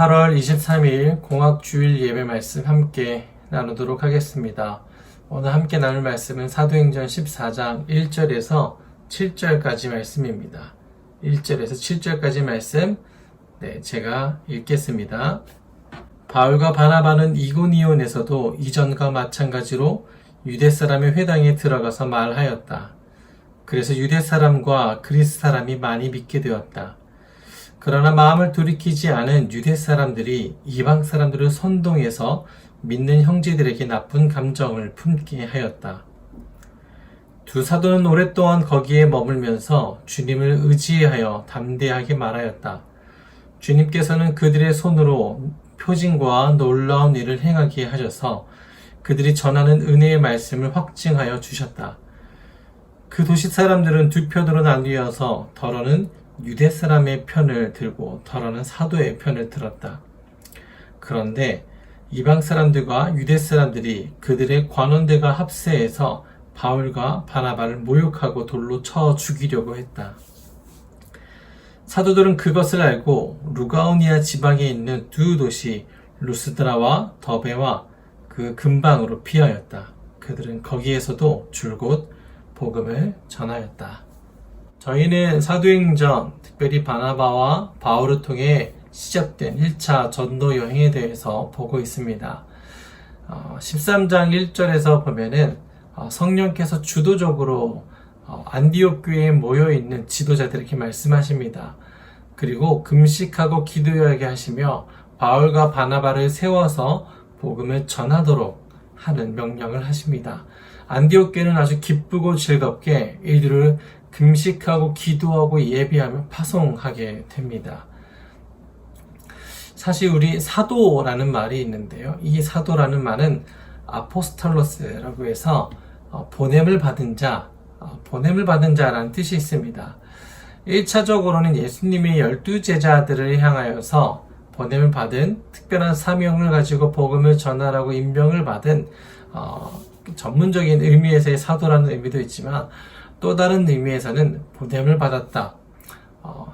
8월 23일 공학주일 예배 말씀 함께 나누도록 하겠습니다. 오늘 함께 나눌 말씀은 사도행전 14장 1절에서 7절까지 말씀입니다. 1절에서 7절까지 말씀 제가 읽겠습니다. 바울과 바나바는 이고니온에서도 이전과 마찬가지로 유대 사람의 회당에 들어가서 말하였다. 그래서 유대 사람과 그리스 사람이 많이 믿게 되었다. 그러나 마음을 돌이키지 않은 유대 사람들이 이방 사람들을 선동해서 믿는 형제들에게 나쁜 감정을 품게 하였다. 두 사도는 오랫동안 거기에 머물면서 주님을 의지하여 담대하게 말하였다. 주님께서는 그들의 손으로 표징과 놀라운 일을 행하게 하셔서 그들이 전하는 은혜의 말씀을 확증하여 주셨다. 그 도시 사람들은 두 편으로 나뉘어서 더러는 유대 사람의 편을 들고 더러는 사도의 편을 들었다. 그런데 이방 사람들과 유대 사람들이 그들의 관원들과 합세해서 바울과 바나바를 모욕하고 돌로 쳐 죽이려고 했다. 사도들은 그것을 알고 루가오니아 지방에 있는 두 도시 루스드라와 더베와 그 근방으로 피하였다. 그들은 거기에서도 줄곧 복음을 전하였다. 저희는 사도행전, 특별히 바나바와 바울을 통해 시작된 1차 전도 여행에 대해서 보고 있습니다. 13장 1절에서 보면은 성령께서 주도적으로 안디옥 교회에 모여있는 지도자들에게 말씀하십니다. 그리고 금식하고 기도하게 하시며 바울과 바나바를 세워서 복음을 전하도록 하는 명령을 하십니다. 안디옥 교회는 아주 기쁘고 즐겁게 이들을 금식하고 기도하고 예배하며 파송하게 됩니다. 사실 우리 사도라는 말이 있는데요. 이 사도라는 말은 아포스톨로스라고 해서 보냄을 받은 자라는 뜻이 있습니다. 1차적으로는 예수님의 12제자들을 향하여서 보냄을 받은 특별한 사명을 가지고 복음을 전하라고 임명을 받은 전문적인 의미에서의 사도라는 의미도 있지만 또 다른 의미에서는 보냄을 받았다.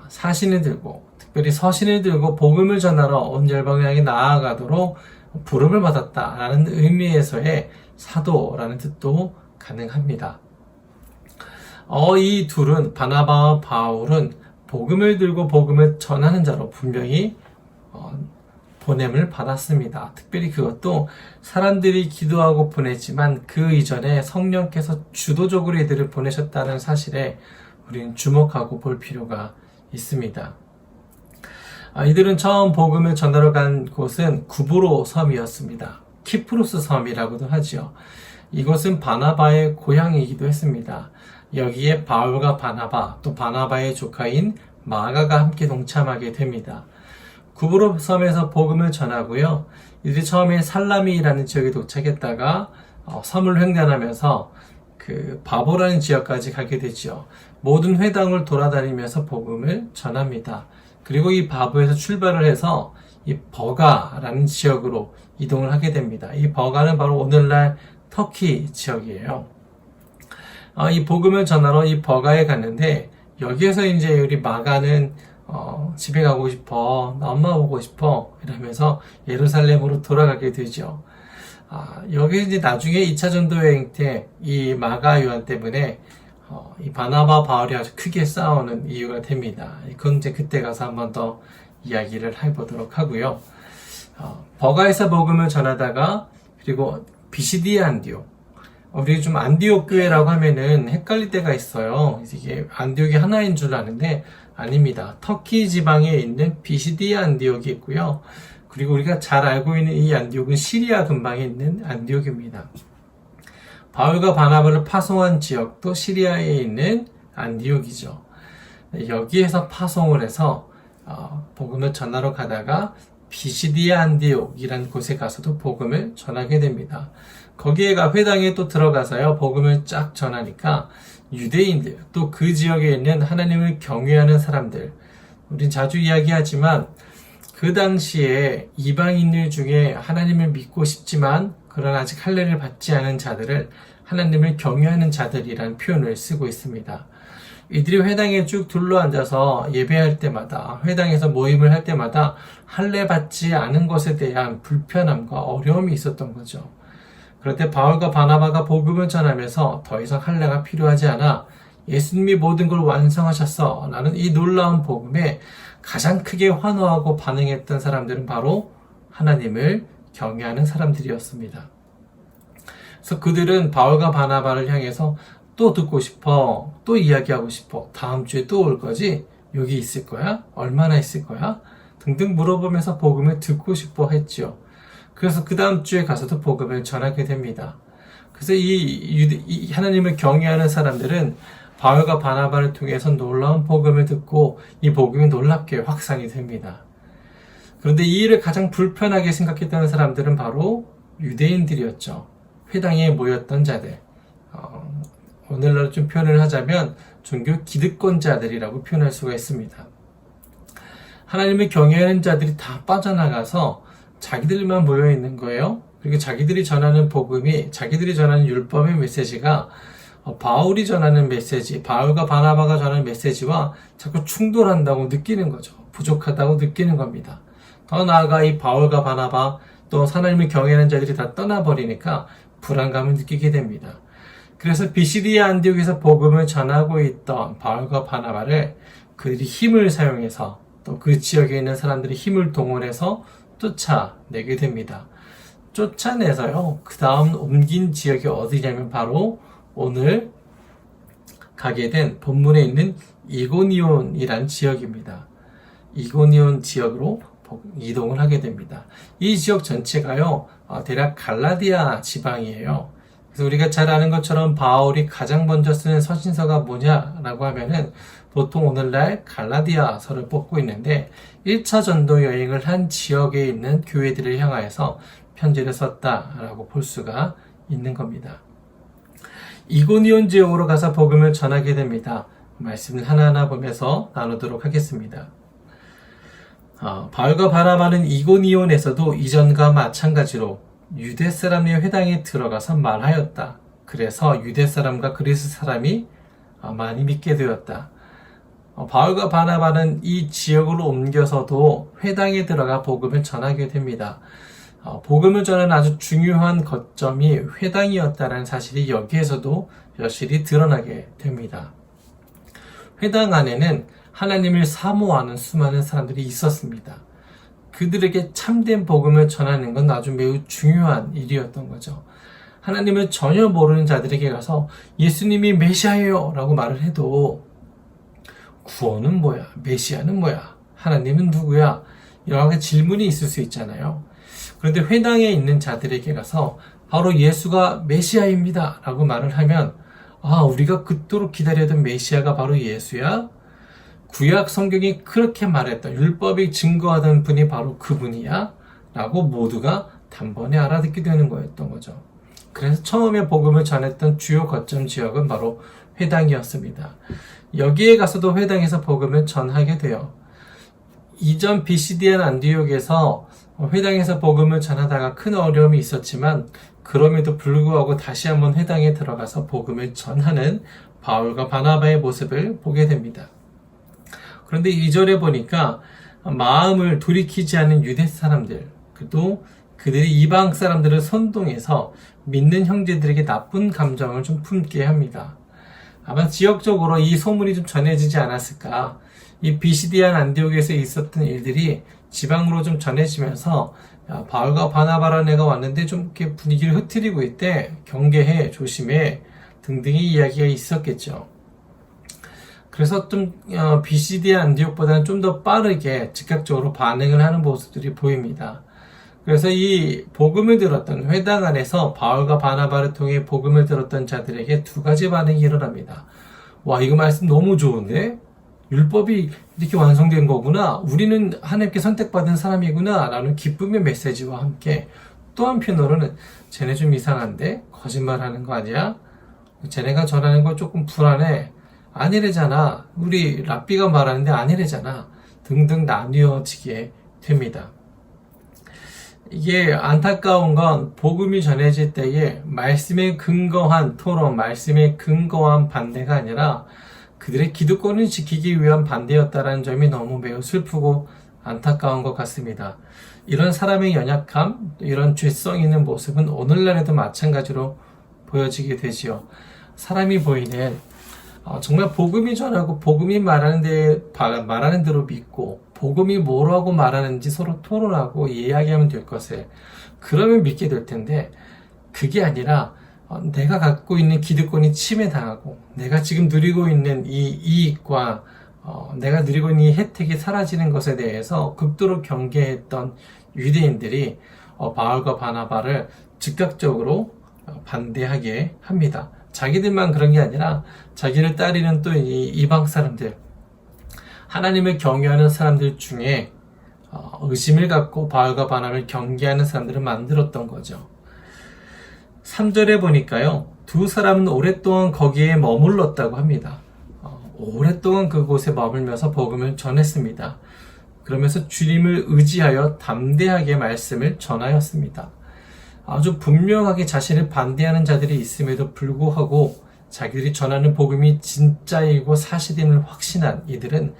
사신을 들고 특별히 서신을 들고 복음을 전하러 온 열방을 향해 나아가도록 부름을 받았다라는 의미에서의 사도라는 뜻도 가능합니다. 이 둘은 바나바와 바울은 복음을 들고 복음을 전하는 자로 분명히 보냄을 받았습니다. 특별히 그것도 사람들이 기도하고 보냈지만 그 이전에 성령께서 주도적으로 이들을 보내셨다는 사실에 우리는 주목하고 볼 필요가 있습니다. 이들은 처음 복음을 전하러 간 곳은 구브로 섬이었습니다. 키프로스 섬이라고도 하죠. 이곳은 바나바의 고향이기도 했습니다. 여기에 바울과 바나바, 또 바나바의 조카인 마가가 함께 동참하게 됩니다. 구브로 섬에서 복음을 전하고요. 이들이 처음에 살라미라는 지역에 도착했다가 섬을 횡단하면서 그 바보라는 지역까지 가게 되죠. 모든 회당을 돌아다니면서 복음을 전합니다. 그리고 이 바보에서 출발을 해서 이 버가라는 지역으로 이동을 하게 됩니다. 이 버가는 바로 오늘날 터키 지역이에요. 이 복음을 전하러 이 버가에 갔는데 여기에서 이제 우리 마가는 집에 가고 싶어, 나 엄마 보고 싶어 이러면서 예루살렘으로 돌아가게 되죠. 여기 이제 나중에 2차 전도 여행 때 이 마가 요한 때문에 이 바나바 바울이 아주 크게 싸우는 이유가 됩니다. 그건 이제 그때 가서 한번 더 이야기를 해보도록 하고요. 버가에서 복음을 전하다가 그리고 비시디아 안디옥, 우리 좀 안디옥 교회라고 하면은 헷갈릴 때가 있어요. 이게 안디옥이 하나인 줄 아는데 아닙니다. 터키 지방에 있는 비시디아 안디옥이 있고요. 그리고 우리가 잘 알고 있는 이 안디옥은 시리아 근방에 있는 안디옥입니다. 바울과 바나바를 파송한 지역도 시리아에 있는 안디옥이죠. 여기에서 파송을 해서 복음을 전하러 가다가 비시디아 안디옥이라는 곳에 가서도 복음을 전하게 됩니다. 거기에가 회당에 또 들어가서요 복음을 쫙 전하니까 유대인들 또 그 지역에 있는 하나님을 경외하는 사람들, 우린 자주 이야기하지만 그 당시에 이방인들 중에 하나님을 믿고 싶지만 그러나 아직 할례를 받지 않은 자들을 하나님을 경외하는 자들이라는 표현을 쓰고 있습니다. 이들이 회당에 쭉 둘러앉아서 예배할 때마다, 회당에서 모임을 할 때마다 할례 받지 않은 것에 대한 불편함과 어려움이 있었던 거죠. 그런데 바울과 바나바가 복음을 전하면서 더 이상 할례가 필요하지 않아 예수님이 모든 걸 완성하셨어 라는 이 놀라운 복음에 가장 크게 환호하고 반응했던 사람들은 바로 하나님을 경외하는 사람들이었습니다. 그래서 그들은 바울과 바나바를 향해서 또 듣고 싶어, 또 이야기하고 싶어, 다음 주에 또 올 거지? 여기 있을 거야? 얼마나 있을 거야? 등등 물어보면서 복음을 듣고 싶어 했지요. 그래서 그 다음 주에 가서도 복음을 전하게 됩니다. 그래서 이 하나님을 경외하는 사람들은 바울과 바나바를 통해서 놀라운 복음을 듣고 이 복음이 놀랍게 확산이 됩니다. 그런데 이 일을 가장 불편하게 생각했던 사람들은 바로 유대인들이었죠. 회당에 모였던 자들. 오늘날로 좀 표현을 하자면 종교 기득권자들이라고 표현할 수가 있습니다. 하나님을 경외하는 자들이 다 빠져나가서 자기들만 모여 있는 거예요. 그리고 자기들이 전하는 복음이, 자기들이 전하는 율법의 메시지가 바울이 전하는 메시지, 바울과 바나바가 전하는 메시지와 자꾸 충돌한다고 느끼는 거죠. 부족하다고 느끼는 겁니다. 더 나아가 이 바울과 바나바 또 하나님을 경외하는 자들이 다 떠나버리니까 불안감을 느끼게 됩니다. 그래서 비시디아 안디옥에서 복음을 전하고 있던 바울과 바나바를 그들이 힘을 사용해서 또 그 지역에 있는 사람들이 힘을 동원해서 쫓아내게 됩니다. 쫓아내서요, 그 다음 옮긴 지역이 어디냐면 바로 오늘 가게 된 본문에 있는 이고니온이라는 지역입니다. 이고니온 지역으로 이동을 하게 됩니다. 이 지역 전체가요, 대략 갈라디아 지방이에요. 그래서 우리가 잘 아는 것처럼 바울이 가장 먼저 쓰는 서신서가 뭐냐라고 하면은 보통 오늘날 갈라디아서를 뽑고 있는데 1차 전도 여행을 한 지역에 있는 교회들을 향하여서 편지를 썼다라고 볼 수가 있는 겁니다. 이고니온 지역으로 가서 복음을 전하게 됩니다. 말씀을 하나하나 보면서 나누도록 하겠습니다. 바울과 바나바는 이고니온에서도 이전과 마찬가지로 유대 사람의 회당에 들어가서 말하였다. 그래서 유대 사람과 그리스 사람이 많이 믿게 되었다. 바울과 바나바는 이 지역으로 옮겨서도 회당에 들어가 복음을 전하게 됩니다. 복음을 전하는 아주 중요한 거점이 회당이었다는 사실이 여기에서도 여실히 드러나게 됩니다. 회당 안에는 하나님을 사모하는 수많은 사람들이 있었습니다. 그들에게 참된 복음을 전하는 건 아주 매우 중요한 일이었던 거죠. 하나님을 전혀 모르는 자들에게 가서 예수님이 메시아예요 라고 말을 해도 구원은 뭐야? 메시아는 뭐야? 하나님은 누구야? 이런 질문이 있을 수 있잖아요. 그런데 회당에 있는 자들에게 가서 바로 예수가 메시아입니다 라고 말을 하면 우리가 그토록 기다리던 메시아가 바로 예수야? 구약 성경이 그렇게 말했던 율법이 증거하던 분이 바로 그분이야? 라고 모두가 단번에 알아듣게 되는 거였던 거죠. 그래서 처음에 복음을 전했던 주요 거점 지역은 바로 회당이었습니다. 여기에 가서도 회당에서 복음을 전하게 돼요. 이전 비시디안 안디옥에서 회당에서 복음을 전하다가 큰 어려움이 있었지만 그럼에도 불구하고 다시 한번 회당에 들어가서 복음을 전하는 바울과 바나바의 모습을 보게 됩니다. 그런데 2절에 보니까 마음을 돌이키지 않은 유대 사람들, 또 그들이 이방 사람들을 선동해서 믿는 형제들에게 나쁜 감정을 좀 품게 합니다. 아마 지역적으로 이 소문이 좀 전해지지 않았을까. 이 비시디안 안디옥에서 있었던 일들이 지방으로 좀 전해지면서 바울과 바나바라는 애가 왔는데 좀 이렇게 분위기를 흐트리고 있대. 경계해, 조심해 등등의 이야기가 있었겠죠. 그래서 좀 비시디안 안디옥보다는 좀 더 빠르게 즉각적으로 반응을 하는 모습들이 보입니다. 그래서 이 복음을 들었던 회당 안에서 바울과 바나바를 통해 복음을 들었던 자들에게 두 가지 반응이 일어납니다. 와, 이거 말씀 너무 좋은데? 율법이 이렇게 완성된 거구나. 우리는 하나님께 선택받은 사람이구나. 라는 기쁨의 메시지와 함께 또 한편으로는 쟤네 좀 이상한데? 거짓말하는 거 아니야? 쟤네가 전하는 거 조금 불안해. 아니래잖아. 우리 랍비가 말하는데 아니래잖아. 등등 나뉘어지게 됩니다. 이게 안타까운 건 복음이 전해질 때에 말씀에 근거한 토론, 말씀에 근거한 반대가 아니라 그들의 기득권을 지키기 위한 반대였다라는 점이 너무 매우 슬프고 안타까운 것 같습니다. 이런 사람의 연약함, 이런 죄성 있는 모습은 오늘날에도 마찬가지로 보여지게 되지요. 사람이 보이는 정말 복음이 전하고 복음이 말하는 대로 믿고 복음이 뭐라고 말하는지 서로 토론하고 이야기하면 될 것을 그러면 믿게 될 텐데 그게 아니라 내가 갖고 있는 기득권이 침해당하고 내가 지금 누리고 있는 이 이익과 내가 누리고 있는 이 혜택이 사라지는 것에 대해서 극도로 경계했던 유대인들이 바울과 바나바를 즉각적으로 반대하게 합니다. 자기들만 그런 게 아니라 자기를 따르는 또 이방 사람들, 하나님을 경외하는 사람들 중에 의심을 갖고 바울과 바나바를 경계하는 사람들을 만들었던 거죠. 3절에 보니까요, 두 사람은 오랫동안 거기에 머물렀다고 합니다. 오랫동안 그곳에 머물면서 복음을 전했습니다. 그러면서 주님을 의지하여 담대하게 말씀을 전하였습니다. 아주 분명하게 자신을 반대하는 자들이 있음에도 불구하고 자기들이 전하는 복음이 진짜이고 사실임을 확신한 이들은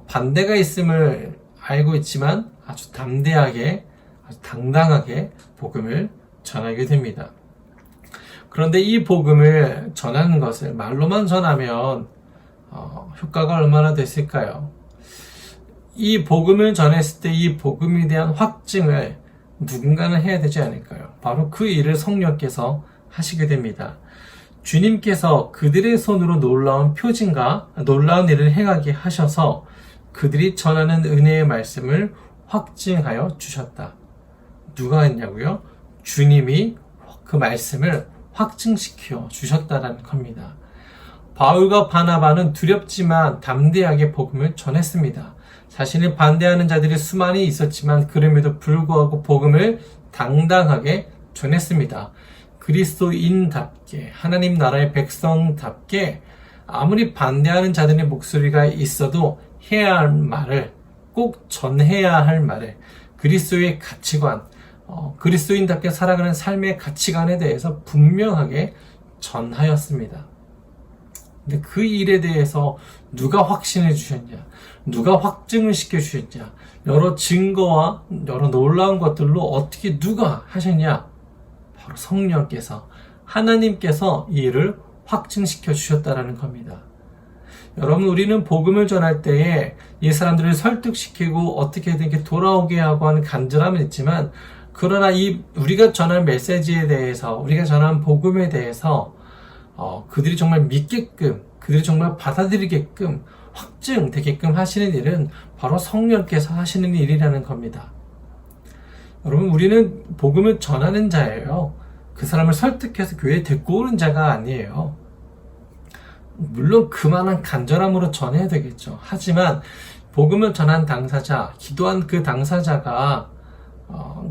반대가 있음을 알고 있지만 아주 담대하게, 아주 당당하게 복음을 전하게 됩니다. 그런데 이 복음을 전하는 것을 말로만 전하면 효과가 얼마나 됐을까요? 이 복음을 전했을 때 이 복음에 대한 확증을 누군가는 해야 되지 않을까요? 바로 그 일을 성령께서 하시게 됩니다. 주님께서 그들의 손으로 놀라운 표징과 놀라운 일을 행하게 하셔서 그들이 전하는 은혜의 말씀을 확증하여 주셨다. 누가 했냐고요? 주님이 그 말씀을 확증시켜 주셨다는 겁니다. 바울과 바나바는 두렵지만 담대하게 복음을 전했습니다. 자신을 반대하는 자들이 수많이 있었지만 그럼에도 불구하고 복음을 당당하게 전했습니다. 그리스도인답게, 하나님 나라의 백성답게 아무리 반대하는 자들의 목소리가 있어도 해야 할 말을, 꼭 전해야 할 말을, 그리스도의 가치관, 그리스도인답게 살아가는 삶의 가치관에 대해서 분명하게 전하였습니다. 근데 그 일에 대해서 누가 확신해 주셨냐? 누가 확증을 시켜 주셨냐? 여러 증거와 여러 놀라운 것들로 어떻게 누가 하셨냐? 바로 성령께서, 하나님께서 이 일을 확증시켜 주셨다라는 겁니다. 여러분, 우리는 복음을 전할 때에 이 사람들을 설득시키고 어떻게든 이렇게 돌아오게 하고 하는 간절함은 있지만, 그러나 우리가 전할 메시지에 대해서, 우리가 전한 복음에 대해서 그들이 정말 믿게끔, 그들이 정말 받아들이게끔, 확증되게끔 하시는 일은 바로 성령께서 하시는 일이라는 겁니다. 여러분, 우리는 복음을 전하는 자예요. 그 사람을 설득해서 교회에 데리고 오는 자가 아니에요. 물론 그만한 간절함으로 전해야 되겠죠. 하지만 복음을 전한 당사자, 기도한 그 당사자가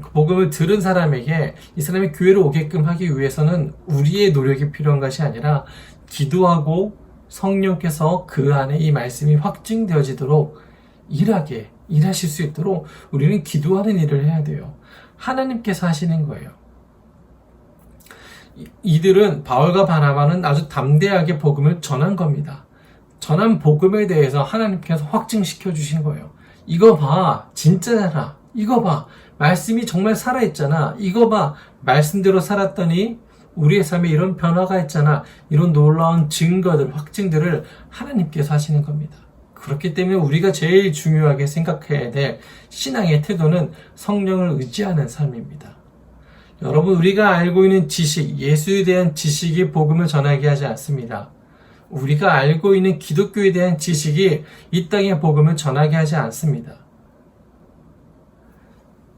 그 복음을 들은 사람에게 이 사람이 교회로 오게끔 하기 위해서는 우리의 노력이 필요한 것이 아니라 기도하고 성령께서 그 안에 이 말씀이 확증되어지도록 일하실 수 있도록 우리는 기도하는 일을 해야 돼요. 하나님께서 하시는 거예요. 이들은, 바울과 바나바는 아주 담대하게 복음을 전한 겁니다. 전한 복음에 대해서 하나님께서 확증시켜 주신 거예요. 이거 봐, 진짜잖아. 이거 봐, 말씀이 정말 살아있잖아. 이거 봐, 말씀대로 살았더니 우리의 삶에 이런 변화가 있잖아. 이런 놀라운 증거들, 확증들을 하나님께서 하시는 겁니다. 그렇기 때문에 우리가 제일 중요하게 생각해야 될 신앙의 태도는 성령을 의지하는 삶입니다. 여러분, 우리가 알고 있는 지식, 예수에 대한 지식이 복음을 전하게 하지 않습니다. 우리가 알고 있는 기독교에 대한 지식이 이 땅의 복음을 전하게 하지 않습니다.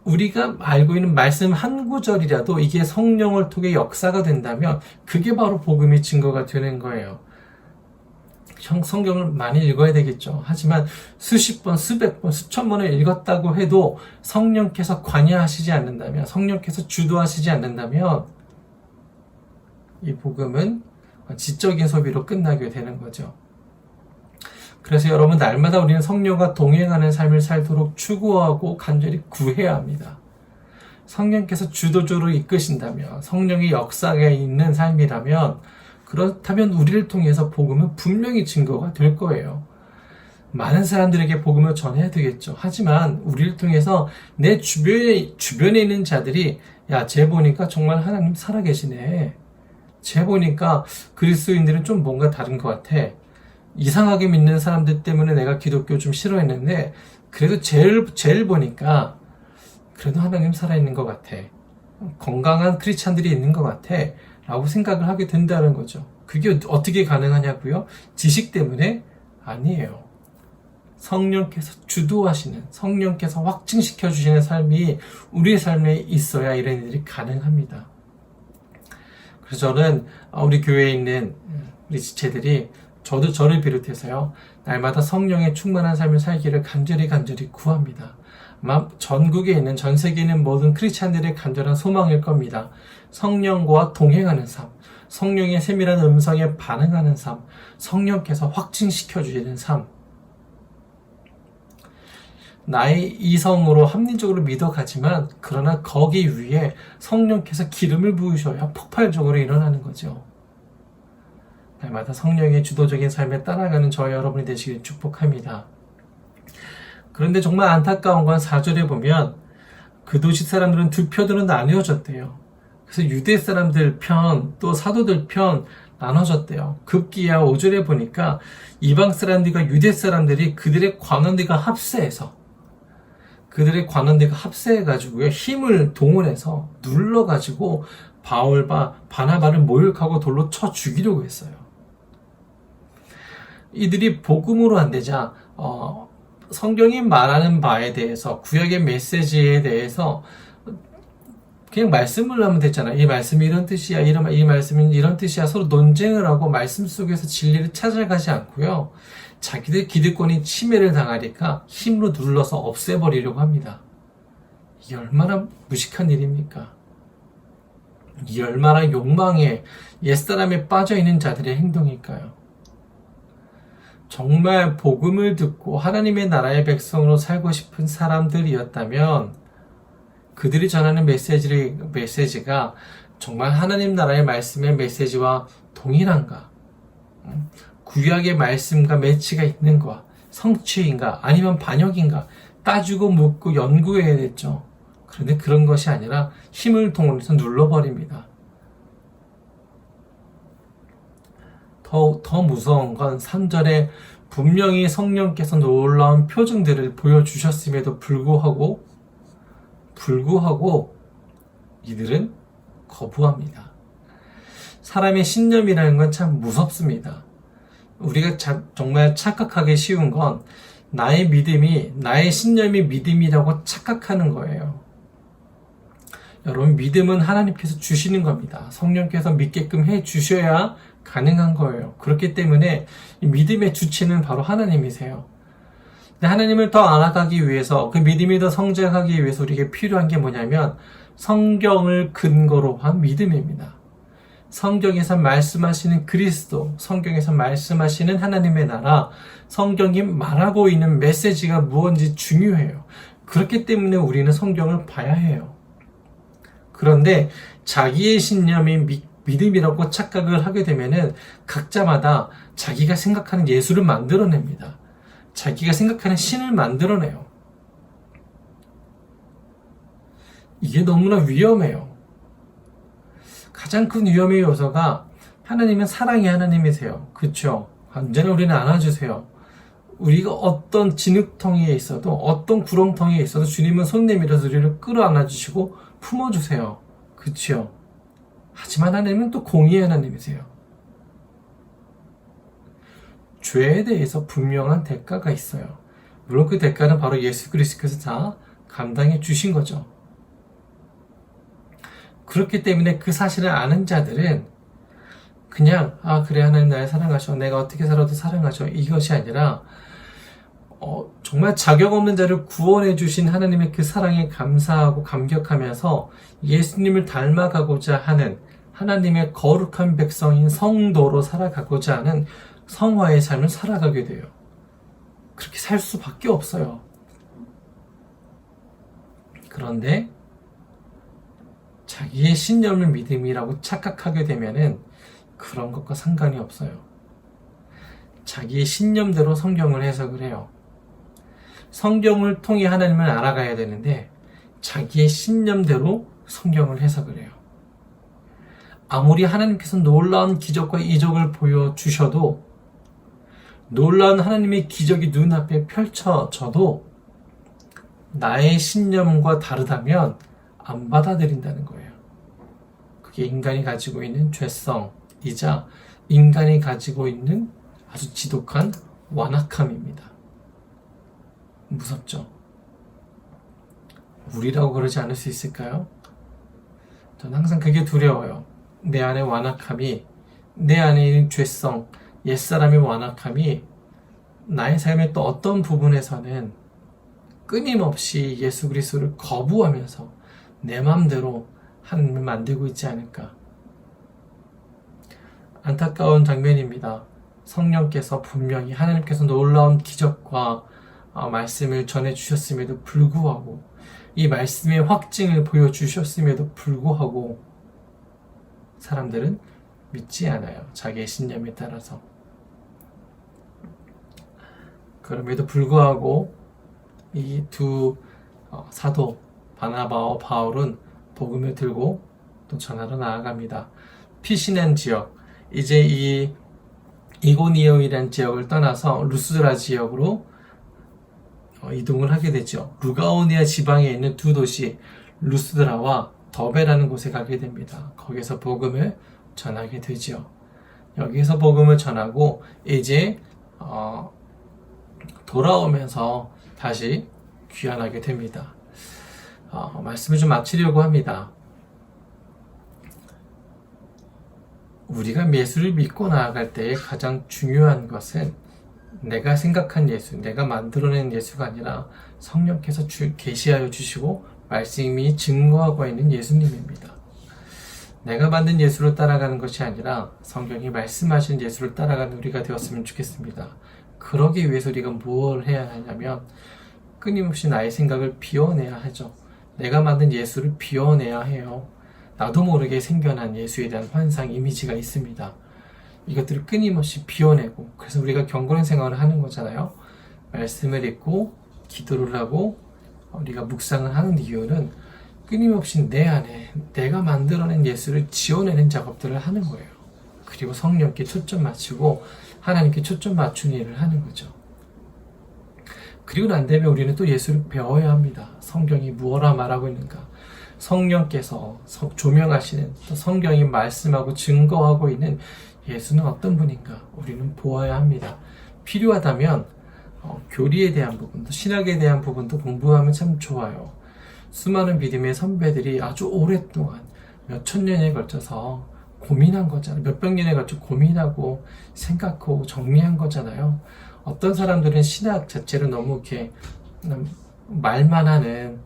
우리가 알고 있는 말씀 한 구절이라도 이게 성령을 통해 역사가 된다면 그게 바로 복음의 증거가 되는 거예요. 성경을 많이 읽어야 되겠죠. 하지만 수십 번, 수백 번, 수천 번을 읽었다고 해도 성령께서 관여하시지 않는다면, 성령께서 주도하시지 않는다면 이 복음은 지적인 소비로 끝나게 되는 거죠. 그래서 여러분, 날마다 우리는 성령과 동행하는 삶을 살도록 추구하고 간절히 구해야 합니다. 성령께서 주도적으로 이끄신다면, 성령의 역사가 있는 삶이라면 그렇다면 우리를 통해서 복음은 분명히 증거가 될 거예요. 많은 사람들에게 복음을 전해야 되겠죠. 하지만 우리를 통해서 내 주변에 있는 자들이 야, 쟤 보니까 정말 하나님 살아계시네. 쟤 보니까 그리스도인들은 좀 뭔가 다른 것 같아. 이상하게 믿는 사람들 때문에 내가 기독교 좀 싫어했는데 그래도 쟤를 보니까 그래도 하나님 살아있는 것 같아. 건강한 크리스찬들이 있는 것 같아. 라고 생각을 하게 된다는 거죠. 그게 어떻게 가능하냐고요? 지식 때문에? 아니에요. 성령께서 주도하시는, 성령께서 확증시켜 주시는 삶이 우리의 삶에 있어야 이런 일이 가능합니다. 그래서 저는 우리 교회에 있는 우리 지체들이 저도 저를 비롯해서요, 날마다 성령의 충만한 삶을 살기를 간절히 구합니다. 아마 전국에 있는, 전 세계에 있는 모든 크리스찬들의 간절한 소망일 겁니다. 성령과 동행하는 삶, 성령의 세밀한 음성에 반응하는 삶, 성령께서 확증시켜 주시는 삶. 나의 이성으로 합리적으로 믿어가지만 그러나 거기 위에 성령께서 기름을 부으셔야 폭발적으로 일어나는 거죠. 날마다 성령의 주도적인 삶에 따라가는 저와 여러분이 되시길 축복합니다. 그런데 정말 안타까운 건 4절에 보면 그 도시 사람들은 두 표들은 나뉘어졌대요. 그래서 유대 사람들 편, 또 사도들 편 나눠졌대요. 급기야 5절에 보니까 이방 사람들과 유대 사람들이 그들의 관원들과 합세해가지고요, 힘을 동원해서 눌러가지고 바울과 바나바를 모욕하고 돌로 쳐 죽이려고 했어요. 이들이 복음으로 안 되자 성경이 말하는 바에 대해서, 구약의 메시지에 대해서 그냥 말씀을 하면 됐잖아요. 이 말씀이 이런 뜻이야, 이 말씀이 이런 뜻이야. 서로 논쟁을 하고 말씀 속에서 진리를 찾아가지 않고요, 자기들 기득권이 침해를 당하니까 힘으로 눌러서 없애버리려고 합니다. 이게 얼마나 무식한 일입니까? 이게 얼마나 욕망에, 옛사람에 빠져있는 자들의 행동일까요? 정말 복음을 듣고 하나님의 나라의 백성으로 살고 싶은 사람들이었다면 그들이 전하는 메시지가 정말 하나님 나라의 말씀의 메시지와 동일한가? 구약의 말씀과 매치가 있는가? 성취인가? 아니면 반역인가? 따지고 묻고 연구해야 됐죠. 그런데 그런 것이 아니라 힘을 동원해서 눌러버립니다. 더 무서운 건 3절에 분명히 성령께서 놀라운 표징들을 보여주셨음에도 불구하고 이들은 거부합니다. 사람의 신념이라는 건 참 무섭습니다. 우리가 정말 착각하기 쉬운 건 나의 믿음이, 나의 신념이 믿음이라고 착각하는 거예요. 여러분, 믿음은 하나님께서 주시는 겁니다. 성령께서 믿게끔 해 주셔야 가능한 거예요. 그렇기 때문에 이 믿음의 주체는 바로 하나님이세요. 근데 하나님을 더 알아가기 위해서, 그 믿음이 더 성장하기 위해서 우리에게 필요한 게 뭐냐면 성경을 근거로 한 믿음입니다. 성경에서 말씀하시는 그리스도, 성경에서 말씀하시는 하나님의 나라, 성경이 말하고 있는 메시지가 무엇인지 중요해요. 그렇기 때문에 우리는 성경을 봐야 해요. 그런데 자기의 신념이 믿음이라고 착각을 하게 되면은 각자마다 자기가 생각하는 예수를 만들어냅니다. 자기가 생각하는 신을 만들어내요. 이게 너무나 위험해요. 가장 큰 위험의 요소가 하나님은 사랑의 하나님이세요. 그렇죠? 언제나 우리는 안아주세요. 우리가 어떤 진흙텅이에 있어도, 어떤 구렁텅이에 있어도 주님은 손 내밀어서 우리를 끌어안아 주시고 품어주세요. 그렇죠? 하지만 하나님은 또 공의의 하나님이세요. 죄에 대해서 분명한 대가가 있어요. 물론 그 대가는 바로 예수 그리스도께서 다 감당해 주신 거죠. 그렇기 때문에 그 사실을 아는 자들은 그냥 그래, 하나님 나를 사랑하셔, 내가 어떻게 살아도 사랑하셔, 이것이 아니라 정말 자격 없는 자를 구원해 주신 하나님의 그 사랑에 감사하고 감격하면서 예수님을 닮아가고자 하는 하나님의 거룩한 백성인 성도로 살아가고자 하는 성화의 삶을 살아가게 돼요. 그렇게 살 수밖에 없어요. 그런데 자기의 신념을 믿음이라고 착각하게 되면은 그런 것과 상관이 없어요. 자기의 신념대로 성경을 해석을 해요. 성경을 통해 하나님을 알아가야 되는데 자기의 신념대로 성경을 해석을 해요. 아무리 하나님께서 놀라운 기적과 이적을 보여주셔도, 놀라운 하나님의 기적이 눈앞에 펼쳐져도 나의 신념과 다르다면 안 받아들인다는 거예요. 그게 인간이 가지고 있는 죄성이자 인간이 가지고 있는 아주 지독한 완악함입니다. 무섭죠? 우리라고 그러지 않을 수 있을까요? 저는 항상 그게 두려워요. 내 안에 완악함이, 내 안에 있는 죄성, 옛사람의 완악함이 나의 삶의 또 어떤 부분에서는 끊임없이 예수 그리스도를 거부하면서 내 마음대로 하나님을 만들고 있지 않을까. 안타까운 장면입니다. 성령께서 분명히 하나님께서 놀라운 기적과 말씀을 전해주셨음에도 불구하고, 이 말씀의 확증을 보여주셨음에도 불구하고 사람들은 믿지 않아요. 자기의 신념에 따라서. 그럼에도 불구하고 이 두 사도 바나바와 바울은 복음을 들고 또 전하러 나아갑니다. 피시낸 지역, 이제 이 이고니온이라는 지역을 떠나서 루스드라 지역으로 이동을 하게 되죠. 루가오니아 지방에 있는 두 도시 루스드라와 더베라는 곳에 가게 됩니다. 거기서 복음을 전하게 되죠. 여기서 복음을 전하고 이제 돌아오면서 다시 귀환하게 됩니다. 말씀을 좀 마치려고 합니다. 우리가 예수를 믿고 나아갈 때 가장 중요한 것은 내가 생각한 예수, 내가 만들어낸 예수가 아니라 성령께서 계시하여 주시고 말씀이 증거하고 있는 예수님입니다. 내가 만든 예수를 따라가는 것이 아니라 성경이 말씀하신 예수를 따라가는 우리가 되었으면 좋겠습니다. 그러기 위해서 우리가 무엇을 해야 하냐면 끊임없이 나의 생각을 비워내야 하죠. 내가 만든 예수를 비워내야 해요. 나도 모르게 생겨난 예수에 대한 환상, 이미지가 있습니다. 이것들을 끊임없이 비워내고, 그래서 우리가 경건한 생활을 하는 거잖아요. 말씀을 읽고 기도를 하고 우리가 묵상을 하는 이유는 끊임없이 내 안에 내가 만들어낸 예수를 지워내는 작업들을 하는 거예요. 그리고 성령께 초점 맞추고 하나님께 초점 맞추는 일을 하는 거죠. 그리고 난 다음에 우리는 또 예수를 배워야 합니다. 성경이 무엇라 말하고 있는가, 성령께서 조명하시는, 또 성경이 말씀하고 증거하고 있는 예수는 어떤 분인가 우리는 보아야 합니다. 필요하다면 교리에 대한 부분도, 신학에 대한 부분도 공부하면 참 좋아요. 수많은 믿음의 선배들이 아주 오랫동안 몇천 년에 걸쳐서 고민한 거잖아요. 몇백 년에 걸쳐 고민하고 생각하고 정리한 거잖아요. 어떤 사람들은 신학 자체를 너무 이렇게 말만 하는,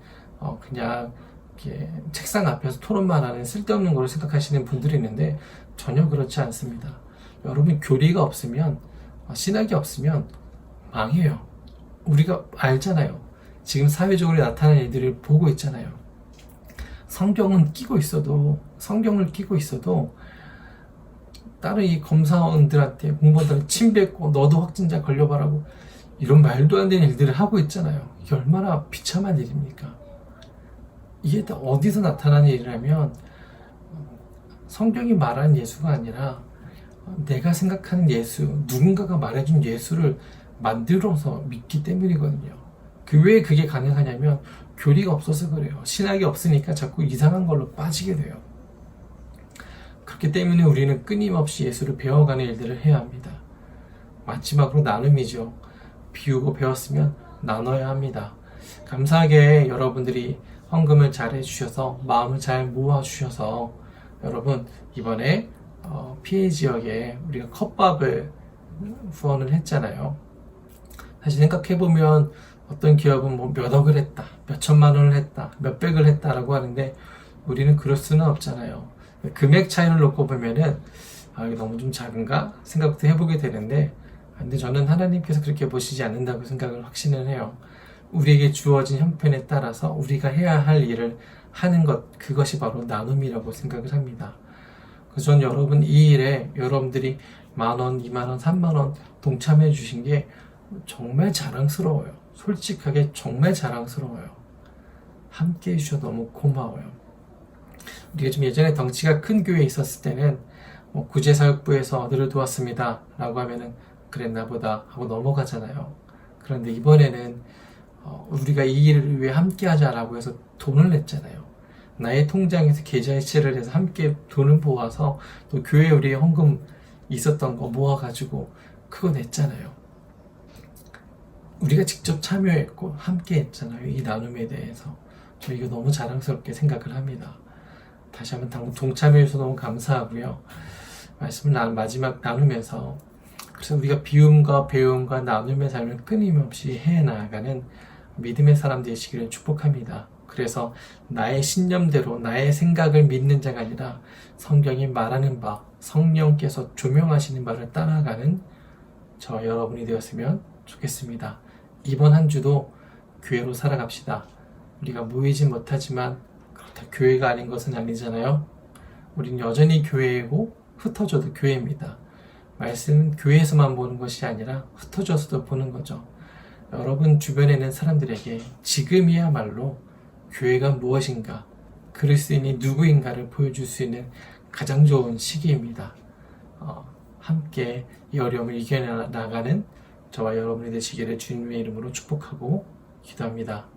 그냥 이렇게 책상 앞에서 토론만 하는 쓸데없는 거로 생각하시는 분들이 있는데 전혀 그렇지 않습니다. 여러분, 교리가 없으면, 신학이 없으면 망해요. 우리가 알잖아요. 지금 사회적으로 나타나는 일들을 보고 있잖아요. 성경을 끼고 있어도 다른 이 검사원들한테, 공무원들한테 침 뱉고 너도 확진자 걸려봐라고 이런 말도 안 되는 일들을 하고 있잖아요. 이게 얼마나 비참한 일입니까? 이게 다 어디서 나타나는 일이라면 성경이 말하는 예수가 아니라 내가 생각하는 예수, 누군가가 말해준 예수를 만들어서 믿기 때문이거든요. 왜 그게 가능하냐면 교리가 없어서 그래요. 신학이 없으니까 자꾸 이상한 걸로 빠지게 돼요. 그렇기 때문에 우리는 끊임없이 예수를 배워가는 일들을 해야 합니다. 마지막으로 나눔이죠. 비우고 배웠으면 나눠야 합니다. 감사하게 여러분들이 헌금을 잘 해주셔서, 마음을 잘 모아주셔서 여러분 이번에 피해 지역에 우리가 컵밥을 후원을 했잖아요. 사실 생각해보면 어떤 기업은 뭐 몇 억을 했다, 몇 천만 원을 했다, 몇 백을 했다라고 하는데 우리는 그럴 수는 없잖아요. 금액 차이를 놓고 보면은 이게 너무 좀 작은가 생각도 해보게 되는데, 근데 저는 하나님께서 그렇게 보시지 않는다고 생각을 확신을 해요. 우리에게 주어진 형편에 따라서 우리가 해야 할 일을 하는 것, 그것이 바로 나눔이라고 생각을 합니다. 그래서 전 여러분 이 일에 여러분들이 10,000원, 20,000원, 30,000원 동참해 주신 게 정말 자랑스러워요. 솔직하게 정말 자랑스러워요. 함께 해주셔서 너무 고마워요. 우리가 좀 예전에 덩치가 큰 교회에 있었을 때는 구제사역부에서 어디를 도왔습니다 라고 하면은 그랬나 보다 하고 넘어가잖아요. 그런데 이번에는 우리가 이 일을 위해 함께 하자라고 해서 돈을 냈잖아요. 나의 통장에서 계좌이체를 해서 함께 돈을 모아서 또 교회 우리 헌금 있었던 거 모아가지고 그거 냈잖아요. 우리가 직접 참여했고 함께 했잖아요. 이 나눔에 대해서. 저 이거 너무 자랑스럽게 생각을 합니다. 다시 한번 동참해주셔서 너무 감사하고요. 말씀을 마지막 나누면서 그래서 우리가 비움과 배움과 나눔의 삶을 끊임없이 해나가는 믿음의 사람 되시기를 축복합니다. 그래서 나의 신념대로 나의 생각을 믿는 자가 아니라 성경이 말하는 바 성령께서 조명하시는 바를 따라가는 저 여러분이 되었으면 좋겠습니다. 이번 한 주도 교회로 살아갑시다. 우리가 모이지 못하지만 그렇다 교회가 아닌 것은 아니잖아요. 우린 여전히 교회이고 흩어져도 교회입니다. 말씀은 교회에서만 보는 것이 아니라 흩어져서도 보는 거죠. 여러분 주변에 있는 사람들에게 지금이야말로 교회가 무엇인가, 그리스도인이 누구인가를 보여줄 수 있는 가장 좋은 시기입니다. 함께 이 어려움을 이겨나가는 저와 여러분이 되시기를 주님의 이름으로 축복하고 기도합니다.